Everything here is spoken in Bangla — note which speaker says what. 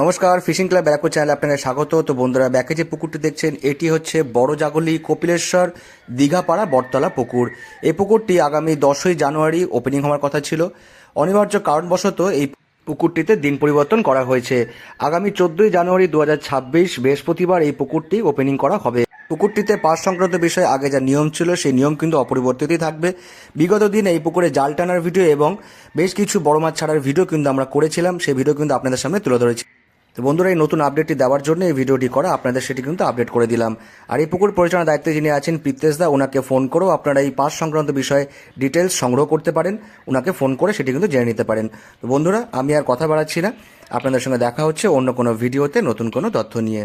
Speaker 1: নমস্কার, ফিশিং ক্লাব ব্যারাকপুর চ্যানেলে আপনাদের স্বাগত। তো বন্ধুরা, ব্যাকে যে পুকুরটি দেখছেন এটি হচ্ছে বড় জাগলি কপিলেশ্বর দীঘাপাড়া বটতলা পুকুর। এই পুকুরটি আগামী 10ই জানুয়ারি ওপেনিং হওয়ার কথা ছিল। অনিবার্য কারণবশত এই পুকুরটিতে দিন পরিবর্তন করা হয়েছে। আগামী 14ই জানুয়ারি 2026 বৃহস্পতিবার এই পুকুরটি ওপেনিং করা হবে। পুকুরটিতে পাস সংক্রান্ত বিষয়ে আগে যা নিয়ম ছিল সেই নিয়ম কিন্তু অপরিবর্তিতই থাকবে। বিগত দিন এই পুকুরে জাল টানার ভিডিও এবং বেশ কিছু বড় মাছ ছাড়ার ভিডিও কিন্তু আমরা করেছিলাম, সেই ভিডিও কিন্তু আপনাদের সামনে তুলে ধরেছি। তো বন্ধুরা, এই নতুন আপডেটটি দেওয়ার জন্য এই ভিডিওটি করা, আপনাদের সেটি কিন্তু আপডেট করে দিলাম। আর এই পুকুর পরিচালনার দায়িত্বে যিনি আছেন পিতেশ দা, ওনাকে ফোন করেও আপনারা এই পাস সংক্রান্ত বিষয়ে ডিটেলস সংগ্রহ করতে পারেন, ওনাকে ফোন করে সেটি কিন্তু জেনে নিতে পারেন। তো বন্ধুরা, আমি আর কথা বাড়াচ্ছি না, আপনাদের সঙ্গে দেখা হচ্ছে অন্য কোনো ভিডিওতে নতুন কোনো তথ্য নিয়ে।